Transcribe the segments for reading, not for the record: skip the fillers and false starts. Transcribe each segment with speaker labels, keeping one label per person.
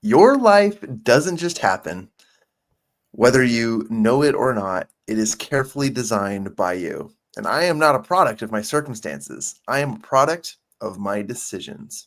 Speaker 1: Your life doesn't just happen. Whether you know it or not, it is carefully designed by you. And I am not a product of my circumstances. I am a product of my decisions.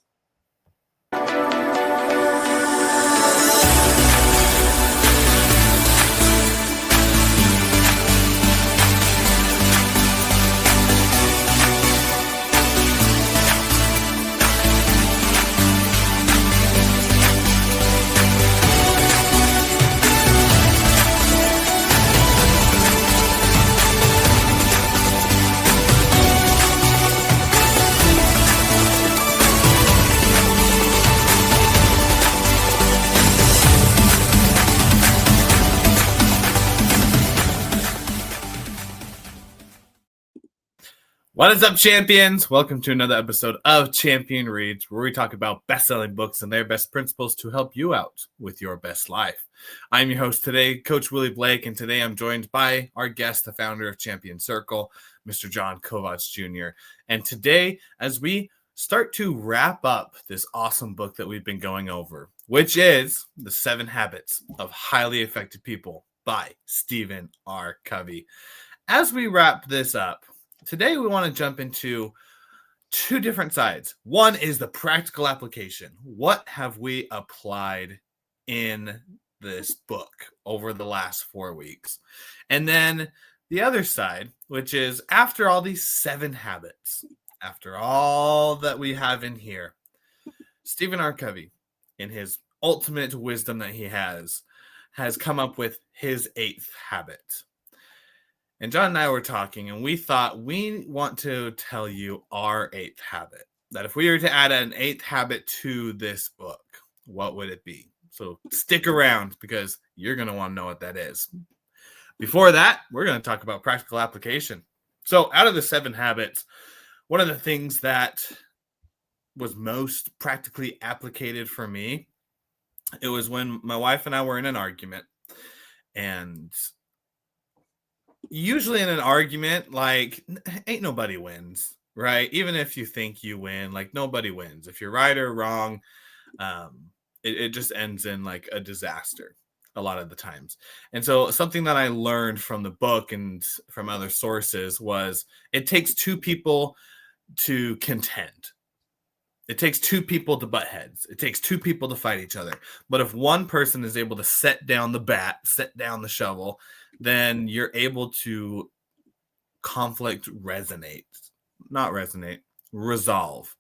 Speaker 2: What is up, champions? Welcome to another episode of Champion Reads, where we talk about best-selling books and their best principles to help you out with your best life. I'm your host today, Coach Willie Blake, and today I'm joined by our guest, the founder of Champion Circle, Mr. John Kovach Jr. And today, as we start to wrap up this awesome book that we've been going over, which is The 7 Habits of Highly Effective People by Stephen R. Covey. As we wrap this up, today we want to jump into two different sides. One is the practical application. What have we applied in this book over the last 4 weeks? And then the other side, which is after all these 7 habits, after all that we have in here, Stephen R. Covey, in his ultimate wisdom that he has come up with his 8th habit. And John and I were talking, and we thought we want to tell you our 8th habit. That if we were to add an 8th habit to this book, what would it be? So stick around because you're going to want to know what that is. Before that, we're going to talk about practical application. So out of the 7 habits, one of the things that was most practically applicated for me, it was when my wife and I were in an argument. And usually in an argument, like, ain't nobody wins, right? Even if you think you win, like, nobody wins. If you're right or wrong, it just ends in like a disaster a lot of the times. And so something that I learned from the book and from other sources was it takes 2 people to contend. It takes 2 people to butt heads. It takes 2 people to fight each other. But if one person is able to set down the bat, set down the shovel, then you're able to resolve.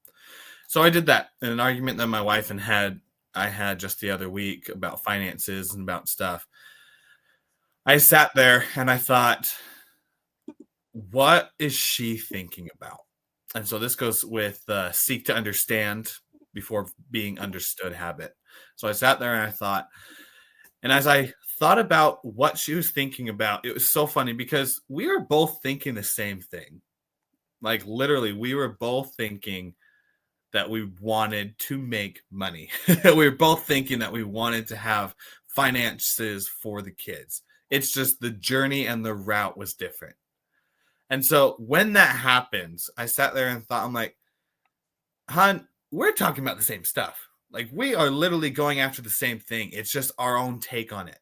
Speaker 2: So I did that in an argument that my wife and I had just the other week about finances and about stuff. I sat there and I thought, what is she thinking about? And so this goes with seek to understand before being understood habit. So I sat there and I thought, and as I thought about what she was thinking about, it was so funny because we were both thinking the same thing. Like literally, we were both thinking that we wanted to make money. We were both thinking that we wanted to have finances for the kids. It's just the journey and the route was different. And so when that happens, I sat there and thought, I'm like, hon, we're talking about the same stuff. Like we are literally going after the same thing. It's just our own take on it.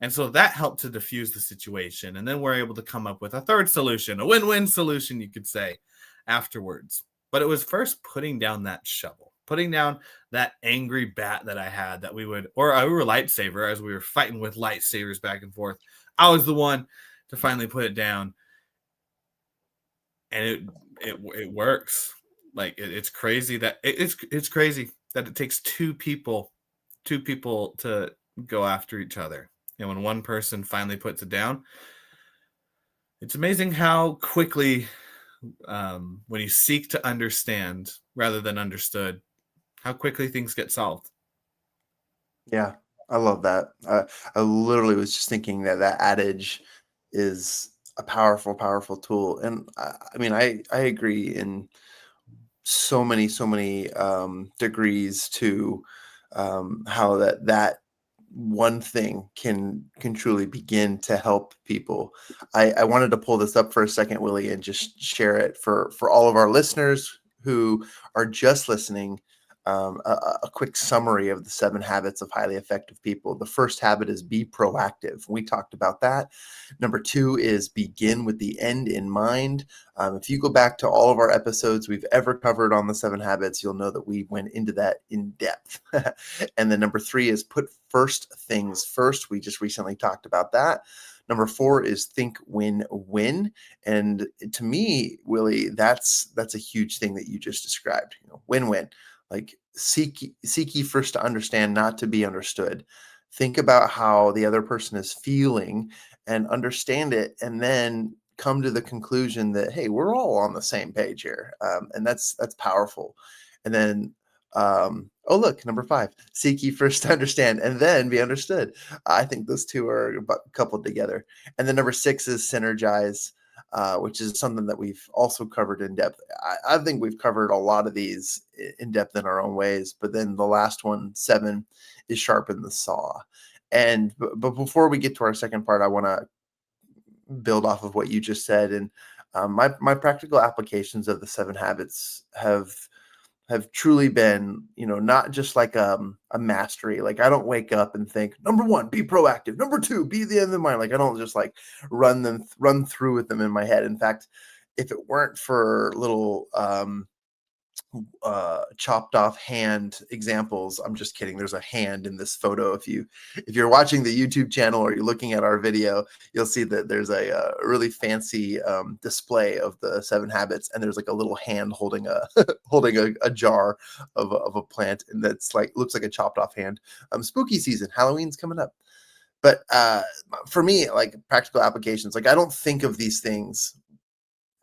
Speaker 2: And so that helped to diffuse the situation. And then we're able to come up with a third solution, a win-win solution, you could say, afterwards. But it was first putting down that shovel, putting down that angry bat that I had that we were lightsaber as we were fighting with lightsabers back and forth. I was the one to finally put it down. And it works. Like it's crazy that it's crazy that it takes 2 people to go after each other. And when one person finally puts it down, it's amazing how quickly, when you seek to understand rather than understood, how quickly things get solved.
Speaker 1: Yeah, I love that. I literally was just thinking that adage is a powerful, powerful tool. And I mean, I agree in so many degrees to how that one thing can truly begin to help people. I wanted to pull this up for a second, Willie, and just share it for all of our listeners who are just listening. a quick summary of the 7 habits of highly effective people. The first habit is be proactive. We talked about that. Number 2 is begin with the end in mind. If you go back to all of our episodes we've ever covered on the 7 habits, you'll know that we went into that in depth. And then number 3 is put first things first. We just recently talked about that. Number 4 is think win-win. And to me, Willie, that's a huge thing that you just described. Win-win. Like seek ye first to understand, not to be understood. Think about how the other person is feeling and understand it, and then come to the conclusion that, hey, we're all on the same page here, and that's powerful. And then, oh look, number 5: seek ye first to understand, and then be understood. I think those two are coupled together. And then number 6 is synergize. Which is something that we've also covered in depth. I think we've covered a lot of these in depth in our own ways, but then the last one, 7, is sharpen the saw. And but before we get to our second part, I want to build off of what you just said. And my practical applications of the 7 habits have truly been, not just like a mastery. Like I don't wake up and think, number 1, be proactive. Number 2, be the end of mind. Like I don't just like run through with them in my head. In fact, if it weren't for little chopped off hand examples, I'm just kidding. There's a hand in this photo. If you're watching the YouTube channel or you're looking at our video, you'll see that there's a really fancy display of the 7 habits, and there's like a little hand holding a holding a jar of a plant, and that's like looks like a chopped off hand. Spooky season, Halloween's coming up. But for me, like practical applications, like I don't think of these things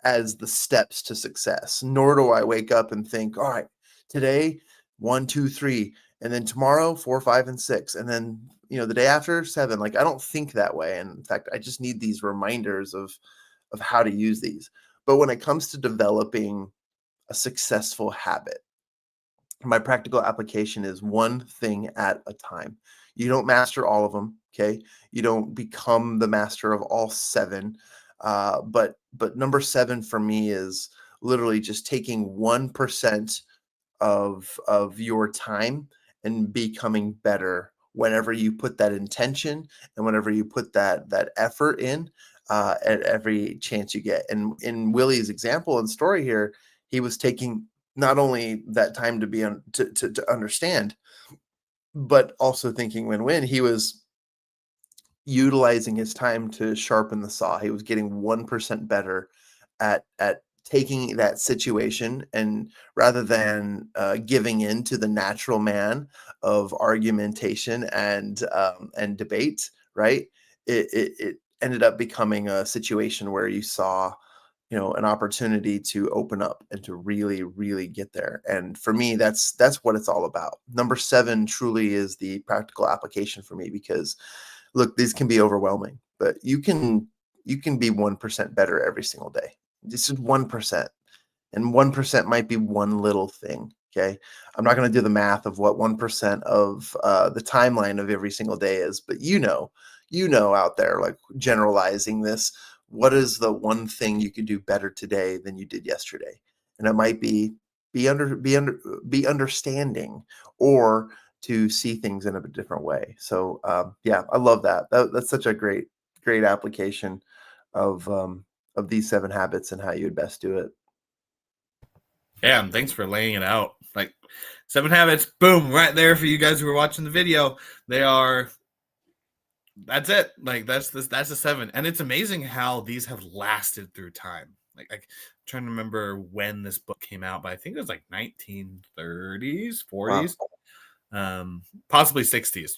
Speaker 1: as the steps to success, nor do I wake up and think, all right, today, 1, 2, 3, and then tomorrow, 4, 5, and 6, and then, the day after, 7. Like, I don't think that way. And in fact, I just need these reminders of how to use these. But when it comes to developing a successful habit, my practical application is one thing at a time. You don't master all of them, okay? You don't become the master of all 7. But number 7 for me is literally just taking 1% of your time and becoming better whenever you put that intention and whenever you put that effort in, at every chance you get. And in Willie's example and story here, he was taking not only that time to be to understand, but also thinking win-win. He was utilizing his time to sharpen the saw. He was getting 1% better at taking that situation, and rather than giving in to the natural man of argumentation and debate, right? It ended up becoming a situation where you saw, an opportunity to open up and to really, really get there. And for me, that's what it's all about. Number 7 truly is the practical application for me, because look, these can be overwhelming, but you can be 1% better every single day. This is 1%, and 1% might be one little thing. Okay, I'm not going to do the math of what 1% of the timeline of every single day is, but out there, like generalizing this, what is the one thing you could do better today than you did yesterday? And it might be understanding, or to see things in a different way. So yeah, I love that's such a great application of these 7 habits and how you'd best do it.
Speaker 2: Yeah, and thanks for laying it out. Like 7 habits, boom, right there for you guys who are watching the video. That's it. Like that's a 7. And it's amazing how these have lasted through time. Like I'm trying to remember when this book came out, but I think it was like 1930s, 40s.
Speaker 1: Wow.
Speaker 2: Possibly 60s.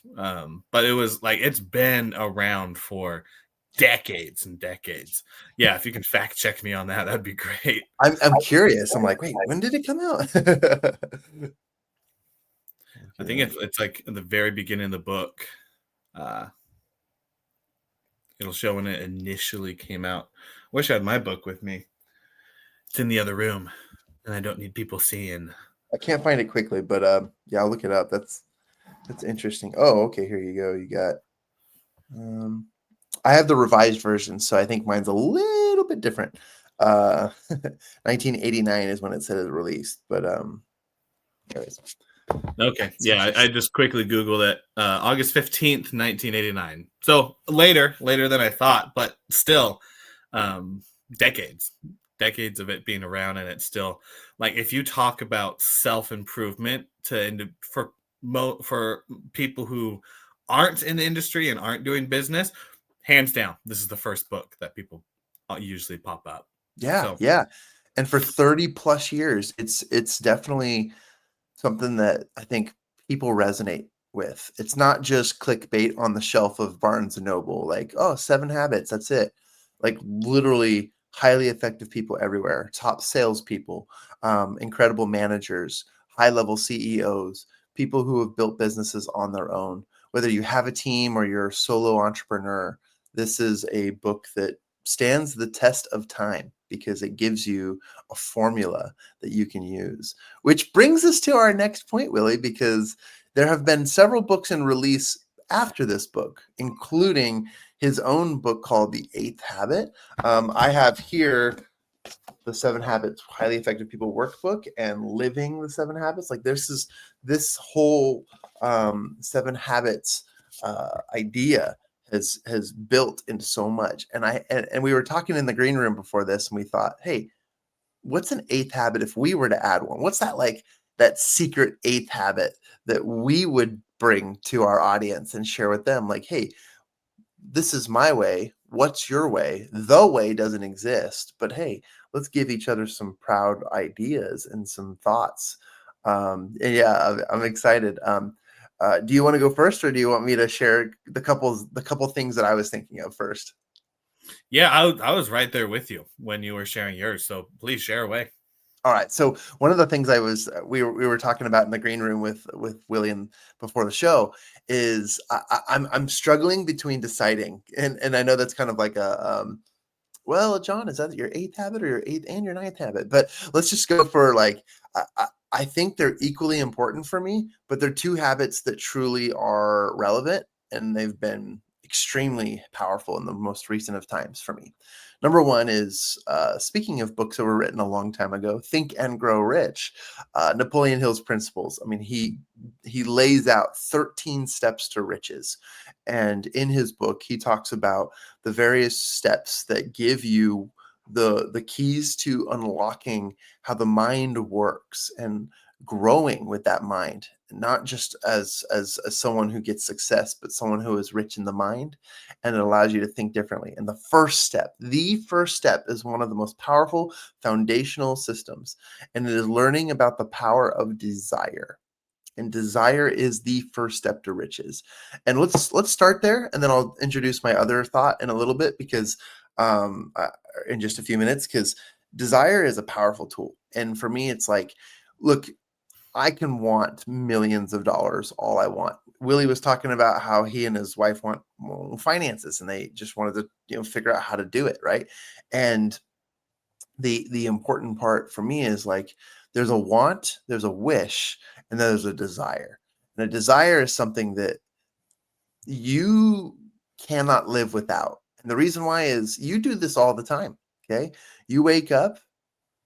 Speaker 2: But it was like it's been around for decades and decades. Yeah, if you can fact check me on that, that'd be great.
Speaker 1: I'm curious. I'm like, wait, when did it come out?
Speaker 2: I think it's like in the very beginning of the book. It'll show when it initially came out. Wish I had my book with me. It's in the other room, and I don't need people seeing.
Speaker 1: I can't find it quickly, but yeah, I'll look it up. That's interesting. Oh, okay, here you go. You got I have the revised version, so I think mine's a little bit different. 1989 is when it said it released, but anyways.
Speaker 2: Okay.
Speaker 1: It's
Speaker 2: Yeah, I
Speaker 1: interesting.
Speaker 2: just quickly Googled it. August 15th, 1989. So later than I thought, but still, um, decades, decades of it being around. And it's still like, if you talk about self-improvement for people who aren't in the industry and aren't doing business, hands down, this is the first book that people usually pop up.
Speaker 1: Yeah,
Speaker 2: So
Speaker 1: yeah. And for 30 plus years, it's definitely something that I think people resonate with. It's not just clickbait on the shelf of Barnes and Noble, like, oh, 7 habits, that's it. Like literally highly effective people everywhere, top salespeople, incredible managers, high level CEOs, people who have built businesses on their own. Whether you have a team or you're a solo entrepreneur, this is a book that stands the test of time because it gives you a formula that you can use. Which brings us to our next point, Willie, because there have been several books in release after this book, including his own book called The Eighth Habit. I have here the 7 Habits Highly Effective People workbook and Living the 7 Habits. Like this whole 7 habits idea has built into so much. And we were talking in the green room before this, and we thought, hey, what's an eighth habit if we were to add one? What's that like that secret eighth habit that we would bring to our audience and share with them? Like, hey, this is my way. What's your way? The way doesn't exist, but hey, let's give each other some proud ideas and some thoughts. And yeah, I'm excited. Do you want to go first, or do you want me to share the couple things that I was thinking of first?
Speaker 2: yeah, I was right there with you when you were sharing yours. So please share away.
Speaker 1: All right. So one of the things I was we were talking about in the green room with William before the show is I'm struggling between deciding, and I know that's kind of like a well, John, is that your eighth habit or your eighth and your ninth habit? But let's just go for like I think they're equally important for me, but they're 2 habits that truly are relevant, and they've been extremely powerful in the most recent of times for me. Number one is speaking of books that were written a long time ago, Think and Grow Rich, Napoleon Hill's Principles. I mean, he lays out 13 steps to riches, and in his book, he talks about the various steps that give you the keys to unlocking how the mind works and growing with that mind, not just as someone who gets success, but someone who is rich in the mind, and it allows you to think differently. And the first step is one of the most powerful foundational systems, and it is learning about the power of desire. And desire is the first step to riches. And let's start there, and then I'll introduce my other thought in a little bit, because um uh, in just a few minutes, because desire is a powerful tool. And for me, it's like, look, I can want millions of dollars all I want. Willie was talking about how he and his wife want finances, and they just wanted to figure out how to do it right. And the important part for me is like, there's a want, there's a wish, and there's a desire. And a desire is something that you cannot live without. And the reason why is you do this all the time. Okay. You wake up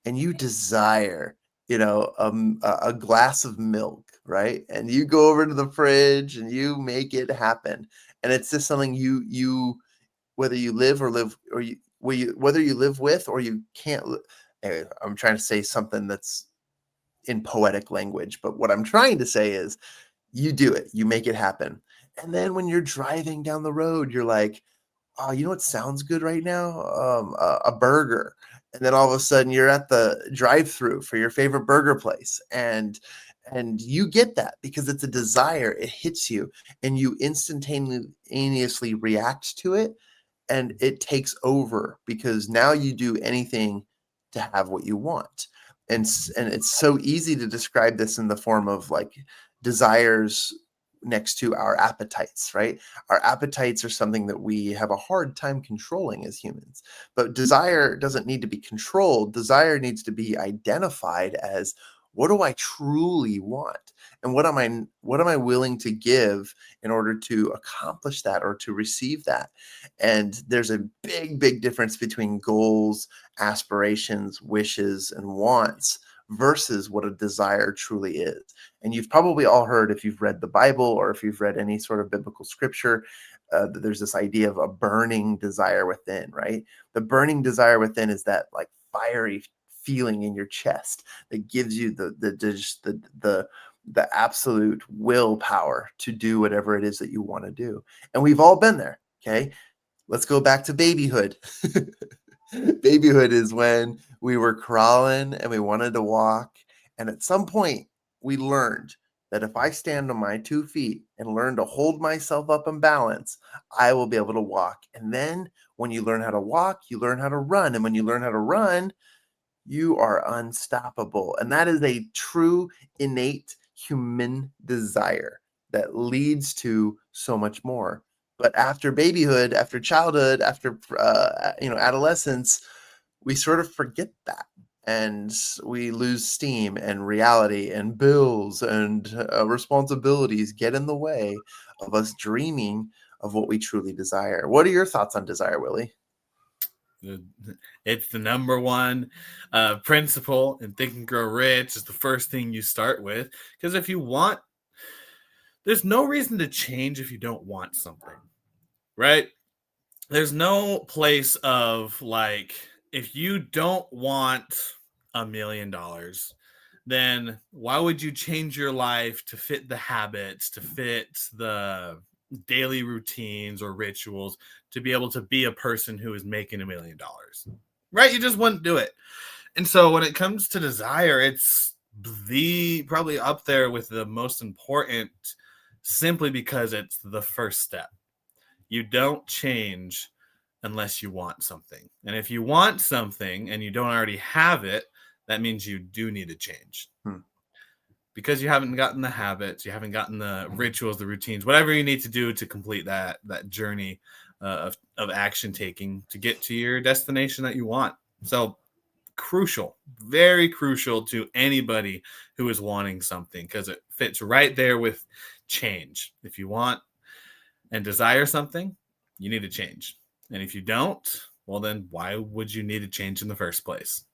Speaker 1: and you desire, a glass of milk, right? And you go over to the fridge and you make it happen. And it's just something whether you live or live, or whether you live with or you can't. Anyway, I'm trying to say something that's in poetic language, but what I'm trying to say is you do it, you make it happen. And then when you're driving down the road, you're like, oh, you know what sounds good right now? A burger. And then all of a sudden you're at the drive-through for your favorite burger place. And you get that because it's a desire. It hits you and you instantaneously react to it, and it takes over because now you do anything to have what you want. And it's so easy to describe this in the form of like desires next to our appetites, right? Our appetites are something that we have a hard time controlling as humans. But desire doesn't need to be controlled. Desire needs to be identified as, what do I truly want? And what am I willing to give in order to accomplish that or to receive that? And there's a big, big difference between goals, aspirations, wishes, and wants versus what a desire truly is. And you've probably all heard, if you've read the Bible or if you've read any sort of biblical scripture, that there's this idea of a burning desire within, right? The burning desire within is that like fiery feeling in your chest that gives you the absolute willpower to do whatever it is that you want to do. And we've all been there. Okay. Let's go back to babyhood. Babyhood is when we were crawling and we wanted to walk. And at some point, we learned that if I stand on my 2 feet and learn to hold myself up and balance, I will be able to walk. And then when you learn how to walk, you learn how to run. And when you learn how to run, you are unstoppable. And that is a true innate human desire that leads to so much more. But after babyhood, after childhood, after adolescence, we sort of forget that, and we lose steam, and reality and bills and responsibilities get in the way of us dreaming of what we truly desire. What are your thoughts on desire, Willie?
Speaker 2: It's the number one principle in Think and Grow Rich. Is the first thing you start with, because if you want, there's no reason to change if you don't want something, right? There's no place of like, if you don't want $1 million, then why would you change your life to fit the habits, to fit the daily routines or rituals to be able to be a person who is making $1 million, right? You just wouldn't do it. And so when it comes to desire, it's probably up there with the most important, simply because it's the first step. You don't change unless you want something. And if you want something and you don't already have it, that means you do need to change. Because you haven't gotten the habits, you haven't gotten the rituals, the routines, whatever you need to do to complete that journey of action taking to get to your destination that you want. So crucial, very crucial to anybody who is wanting something, because it fits right there with change. If you want and desire something, you need to change. And if you don't, well, then why would you need to change in the first place?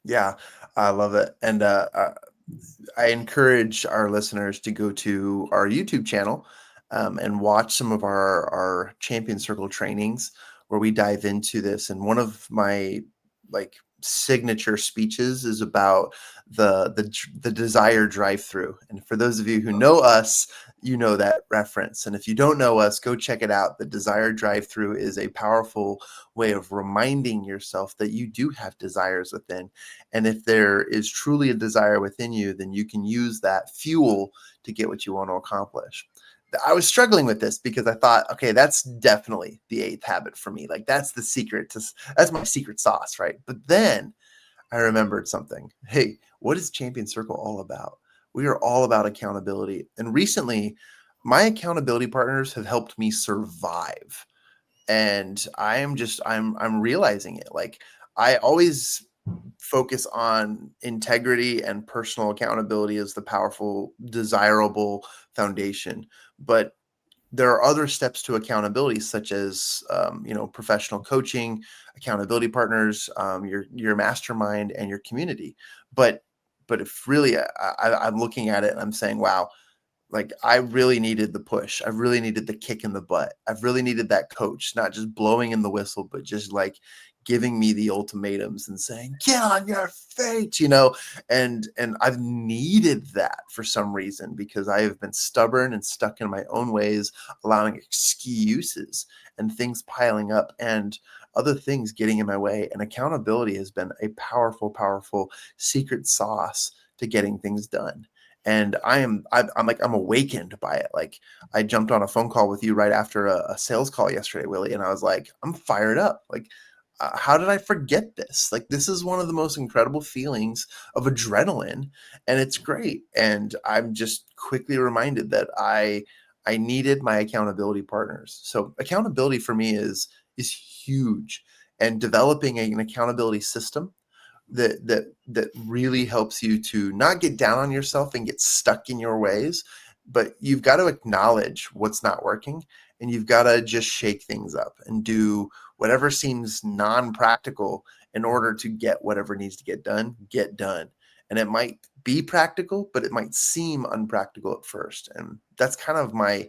Speaker 1: Yeah, I love it. And I encourage our listeners to go to our YouTube channel and watch some of our Champion Circle trainings where we dive into this. And one of my like signature speeches is about the desire drive-through. And for those of you who know us, you know that reference. And if you don't know us, go check it out. The desire drive-through is a powerful way of reminding yourself that you do have desires within. And if there is truly a desire within you, then you can use that fuel to get what you want to accomplish. I was struggling with this because I thought, okay, that's definitely the 8th habit for me. Like that's the secret that's my secret sauce, right? But then I remembered something. Hey, what is Champion Circle all about? We are all about accountability. And recently, my accountability partners have helped me survive. And I'm realizing it. Like I always focus on integrity and personal accountability as the powerful, desirable foundation. But there are other steps to accountability, such as professional coaching, accountability partners, your mastermind, and your community. But if really I'm looking at it and I'm saying, wow, like I really needed the push. I really needed the kick in the butt. I've really needed that coach, not just blowing in the whistle, but just like giving me the ultimatums and saying, get on your feet, and I've needed that for some reason because I have been stubborn and stuck in my own ways, allowing excuses and things piling up and other things getting in my way. And accountability has been a powerful, powerful secret sauce to getting things done. And I'm awakened by it. Like I jumped on a phone call with you right after a sales call yesterday, Willie, and I was like, I'm fired up. Like, how did I forget this? Like, this is one of the most incredible feelings of adrenaline, and it's great. And I'm just quickly reminded that I needed my accountability partners. So accountability for me is huge, and developing an accountability system that really helps you to not get down on yourself and get stuck in your ways, but you've got to acknowledge what's not working, and you've got to just shake things up and do whatever seems non-practical in order to get whatever needs to get done. And it might be practical, but it might seem unpractical at first. And that's kind of my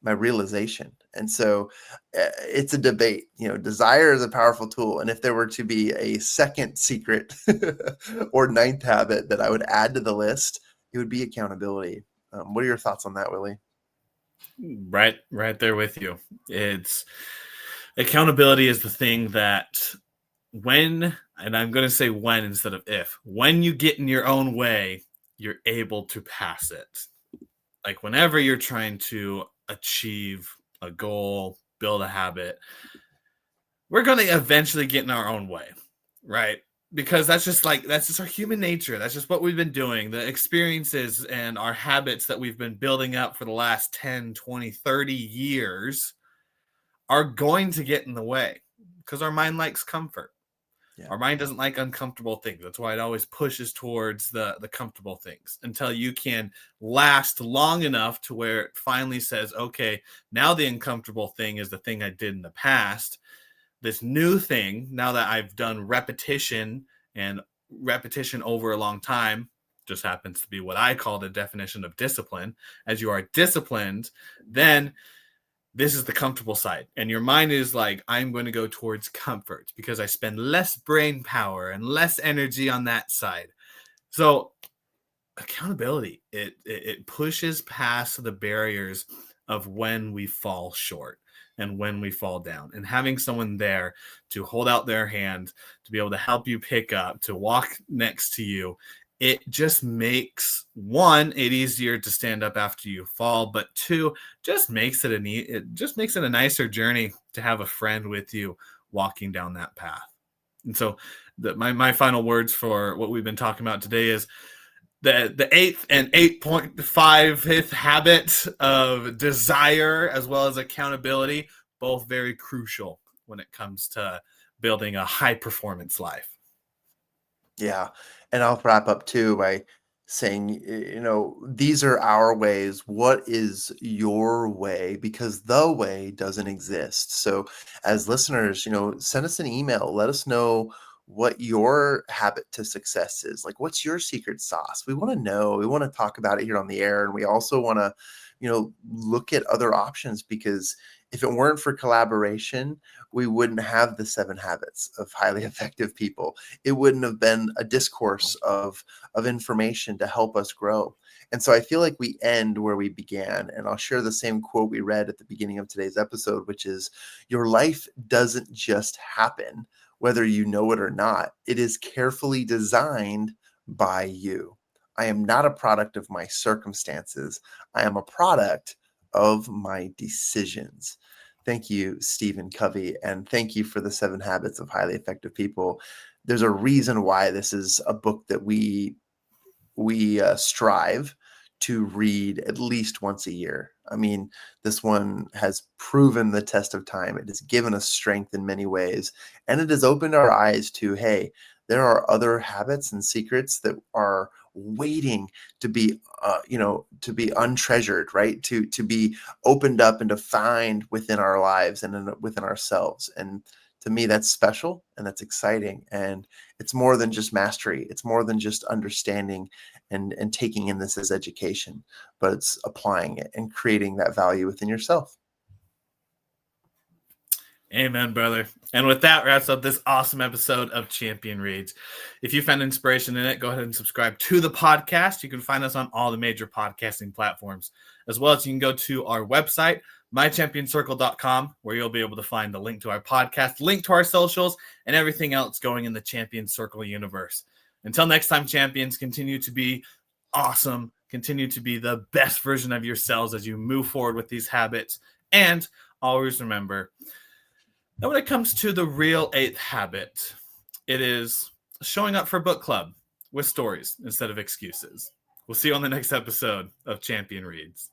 Speaker 1: realization. And so it's a debate. Desire is a powerful tool. And if there were to be a second secret or ninth habit that I would add to the list, it would be accountability. What are your thoughts on that, Willie?
Speaker 2: Right there with you. It's accountability is the thing that when, and I'm going to say when instead of if, when you get in your own way, you're able to pass it. Like whenever you're trying to achieve a goal, build a habit, we're going to eventually get in our own way, right? Because that's just our human nature. That's just what we've been doing. The experiences and our habits that we've been building up for the last 10, 20, 30 years are going to get in the way because our mind likes comfort. Yeah. Our mind doesn't like uncomfortable things. That's why it always pushes towards the comfortable things until you can last long enough to where it finally says, okay, now the uncomfortable thing is the thing I did in the past. This new thing, now that I've done repetition over a long time, just happens to be what I call the definition of discipline. As you are disciplined, then this is the comfortable side. And your mind is like, I'm going to go towards comfort because I spend less brain power and less energy on that side. So accountability, it pushes past the barriers of when we fall short and when we fall down, and having someone there to hold out their hand, to be able to help you pick up, to walk next to you. It just makes, one, it easier to stand up after you fall, but two, just makes it a nicer journey to have a friend with you walking down that path. And so my final words for what we've been talking about today is the 8th and 8.5 habit of desire as well as accountability, both very crucial when it comes to building a high performance life.
Speaker 1: Yeah. And I'll wrap up too by saying, these are our ways. What is your way? Because the way doesn't exist. So as listeners, send us an email. Let us know what your habit to success is. Like, what's your secret sauce? We want to know. We want to talk about it here on the air. And we also want to, look at other options, because if it weren't for collaboration, we wouldn't have the 7 habits of highly effective people. It wouldn't have been a discourse of information to help us grow. And so I feel like we end where we began. And I'll share the same quote we read at the beginning of today's episode, which is, your life doesn't just happen, whether you know it or not. It is carefully designed by you. I am not a product of my circumstances. I am a product of my decisions. Thank you, Stephen Covey, and thank you for the 7 habits of highly effective people. There's a reason why this is a book that we strive to read at least once a year. I mean, this one has proven the test of time. It has given us strength in many ways, and it has opened our eyes to, hey, there are other habits and secrets that are waiting to be, to be untreasured, right? To be opened up and to find within our lives and within ourselves. And to me, that's special and that's exciting. And it's more than just mastery. It's more than just understanding and taking in this as education, but it's applying it and creating that value within yourself.
Speaker 2: Amen, brother. And with that wraps up this awesome episode of Champion Reads. If you found inspiration in it, go ahead and subscribe to the podcast. You can find us on all the major podcasting platforms, as well as you can go to our website, mychampioncircle.com, where you'll be able to find the link to our podcast, link to our socials, and everything else going in the Champion Circle universe. Until next time, champions, continue to be awesome. Continue to be the best version of yourselves as you move forward with these habits. And always remember, now, when it comes to the real 8th habit, it is showing up for book club with stories instead of excuses. We'll see you on the next episode of Champion Reads.